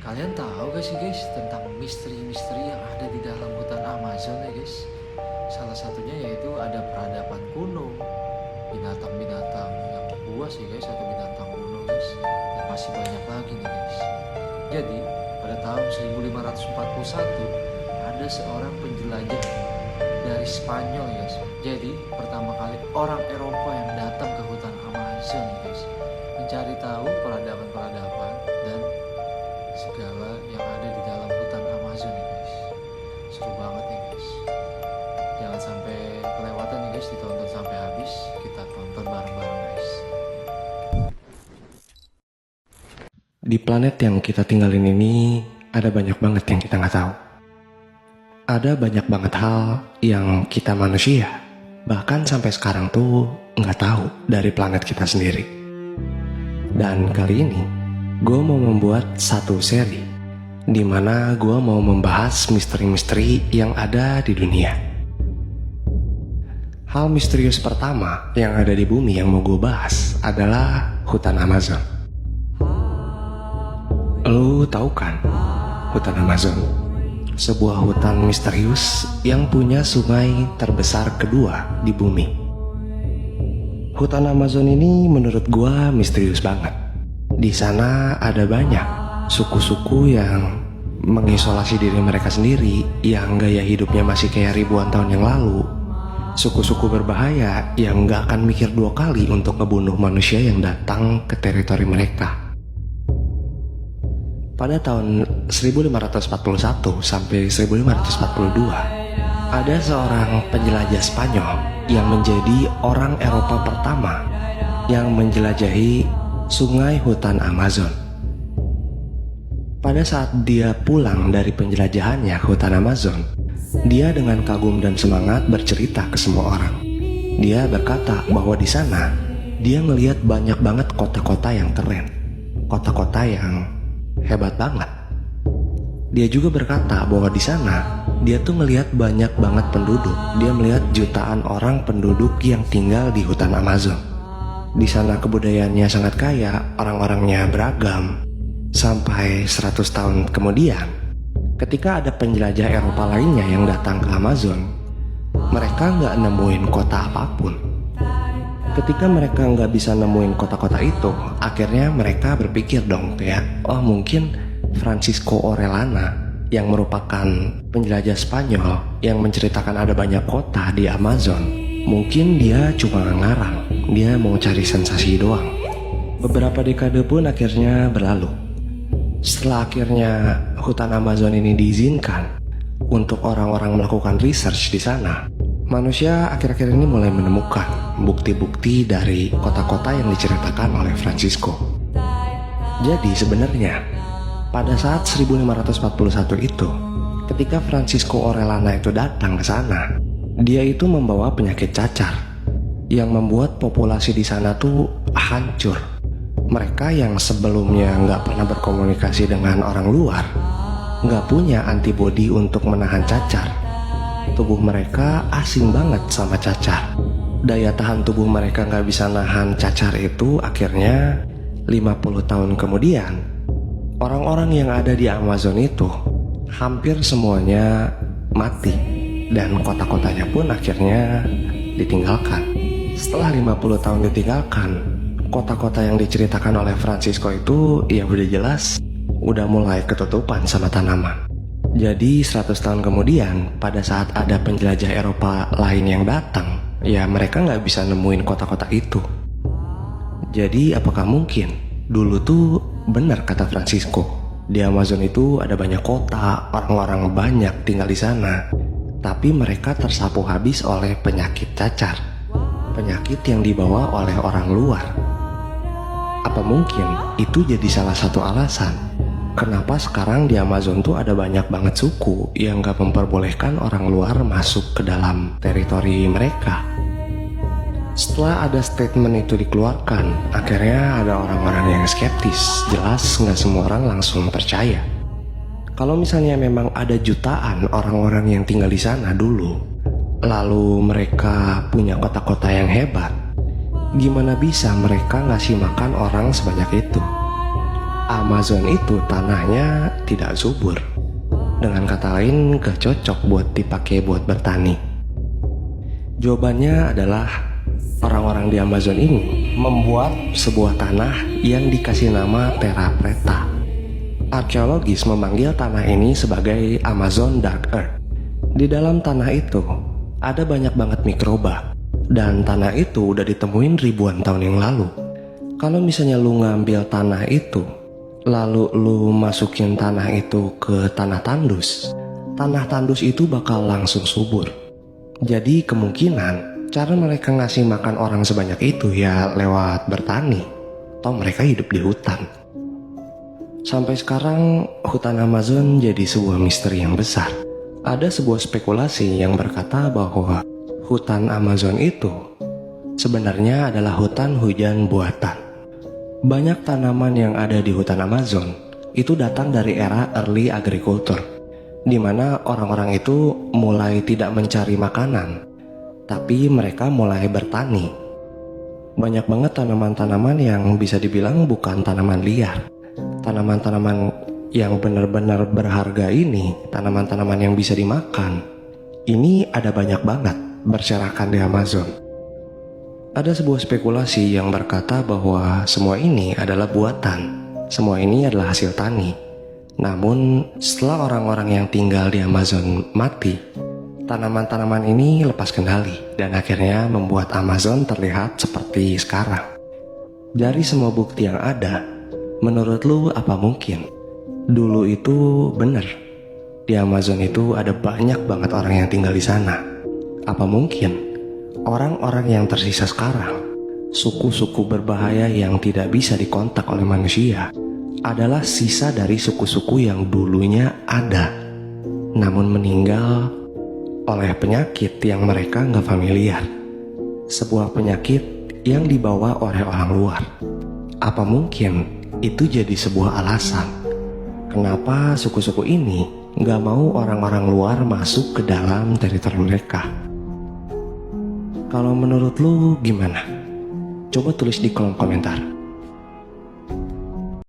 Kalian tahu gak sih guys tentang misteri-misteri yang ada di dalam hutan Amazon ya guys? Salah satunya yaitu ada peradaban kuno, binatang-binatang yang buas ya guys, atau binatang kuno guys, dan masih banyak lagi nih guys. Jadi pada tahun 1541 ada seorang penjelajah dari Spanyol ya guys. Jadi pertama kali orang Eropa yang datang ke hutan Amazon ya guys, mencari tahu peradaban-peradaban dan segala yang ada di dalam hutan Amazon ya guys. Seru banget ya guys. Jangan sampai kelewatan ya guys, ditonton sampai habis. Kita tonton bareng-bareng guys. Di planet yang kita tinggalin ini ada banyak banget yang kita nggak tahu. Ada banyak banget hal yang kita manusia bahkan sampai sekarang tuh nggak tahu dari planet kita sendiri. Dan kali ini gue mau membuat satu seri di mana gue mau membahas misteri-misteri yang ada di dunia. Hal misterius pertama yang ada di bumi yang mau gue bahas adalah hutan Amazon. Lu tahu kan hutan Amazon? Sebuah hutan misterius yang punya sungai terbesar kedua di bumi. Hutan Amazon ini menurut gua misterius banget. Di sana ada banyak suku-suku yang mengisolasi diri mereka sendiri, yang gaya hidupnya masih kayak ribuan tahun yang lalu. Suku-suku berbahaya yang gak akan mikir dua kali untuk ngebunuh manusia yang datang ke teritori mereka. Pada tahun 1541 sampai 1542, ada seorang penjelajah Spanyol yang menjadi orang Eropa pertama yang menjelajahi sungai hutan Amazon. Pada saat dia pulang dari penjelajahannya ke hutan Amazon, dia dengan kagum dan semangat bercerita ke semua orang. Dia berkata bahwa di sana dia ngelihat banyak banget kota-kota yang keren, kota-kota yang hebat banget. Dia juga berkata bahwa di sana dia tuh melihat banyak banget penduduk. Dia melihat jutaan orang penduduk yang tinggal di hutan Amazon. Di sana kebudayaannya sangat kaya, orang-orangnya beragam. Sampai 100 tahun kemudian, ketika ada penjelajah Eropa lainnya yang datang ke Amazon, mereka nggak nemuin kota apapun. Ketika mereka nggak bisa nemuin kota-kota itu, akhirnya mereka berpikir dong kayak, oh mungkin Francisco Orellana yang merupakan penjelajah Spanyol yang menceritakan ada banyak kota di Amazon, mungkin dia cuma ngarang, dia mau cari sensasi doang. Beberapa dekade pun akhirnya berlalu. Setelah akhirnya hutan Amazon ini diizinkan untuk orang-orang melakukan research di sana, manusia akhir-akhir ini mulai menemukan bukti-bukti dari kota-kota yang diceritakan oleh Francisco. Jadi sebenarnya pada saat 1541 itu, ketika Francisco Orellana itu datang ke sana, dia itu membawa penyakit cacar yang membuat populasi di sana tuh hancur. Mereka yang sebelumnya nggak pernah berkomunikasi dengan orang luar, nggak punya antibodi untuk menahan cacar. Tubuh mereka asing banget sama cacar. Daya tahan tubuh mereka nggak bisa nahan cacar itu. Akhirnya 50 tahun kemudian, orang-orang yang ada di Amazon itu hampir semuanya mati, dan kota-kotanya pun akhirnya ditinggalkan. Setelah 50 tahun ditinggalkan, kota-kota yang diceritakan oleh Francisco itu ya udah jelas udah mulai ketutupan sama tanaman. Jadi 100 tahun kemudian, pada saat ada penjelajah Eropa lain yang datang, ya mereka nggak bisa nemuin kota-kota itu. Jadi apakah mungkin dulu tuh benar kata Francisco, di Amazon itu ada banyak kota, orang-orang banyak tinggal di sana, tapi mereka tersapu habis oleh penyakit cacar, penyakit yang dibawa oleh orang luar. Apa mungkin itu jadi salah satu alasan kenapa sekarang di Amazon tuh ada banyak banget suku yang gak memperbolehkan orang luar masuk ke dalam teritori mereka? Setelah ada statement itu dikeluarkan, akhirnya ada orang-orang yang skeptis. Jelas gak semua orang langsung percaya. Kalau misalnya memang ada jutaan orang-orang yang tinggal di sana dulu, lalu mereka punya kota-kota yang hebat, gimana bisa mereka ngasih makan orang sebanyak itu? Amazon itu tanahnya tidak subur. Dengan kata lain, gak cocok buat dipakai buat bertani. Jawabannya adalah orang-orang di Amazon ini membuat sebuah tanah yang dikasih nama Terra Preta. Arkeologis memanggil tanah ini sebagai Amazon Dark Earth. Di dalam tanah itu ada banyak banget mikroba, dan tanah itu udah ditemuin ribuan tahun yang lalu. Kalau misalnya lu ngambil tanah itu, lalu lu masukin tanah itu ke tanah tandus itu bakal langsung subur. Jadi kemungkinan cara mereka ngasih makan orang sebanyak itu ya lewat bertani, atau mereka hidup di hutan. Sampai sekarang, hutan Amazon jadi sebuah misteri yang besar. Ada sebuah spekulasi yang berkata bahwa hutan Amazon itu sebenarnya adalah hutan hujan buatan. Banyak tanaman yang ada di hutan Amazon itu datang dari era early agriculture, di mana orang-orang itu mulai tidak mencari makanan, tapi mereka mulai bertani. Banyak banget tanaman-tanaman yang bisa dibilang bukan tanaman liar. Tanaman-tanaman yang benar-benar berharga ini, tanaman-tanaman yang bisa dimakan, ini ada banyak banget berserakan di Amazon. Ada sebuah spekulasi yang berkata bahwa semua ini adalah buatan, semua ini adalah hasil tani. Namun setelah orang-orang yang tinggal di Amazon mati, tanaman-tanaman ini lepas kendali dan akhirnya membuat Amazon terlihat seperti sekarang. Dari semua bukti yang ada, menurut lu apa mungkin dulu itu bener di Amazon itu ada banyak banget orang yang tinggal di sana? Apa mungkin orang-orang yang tersisa sekarang, suku-suku berbahaya yang tidak bisa dikontak oleh manusia, adalah sisa dari suku-suku yang dulunya ada, namun meninggal oleh penyakit yang mereka nggak familiar? Sebuah penyakit yang dibawa oleh orang luar. Apa mungkin itu jadi sebuah alasan kenapa suku-suku ini nggak mau orang-orang luar masuk ke dalam teritori mereka? Kalau menurut lu gimana? Coba tulis di kolom komentar.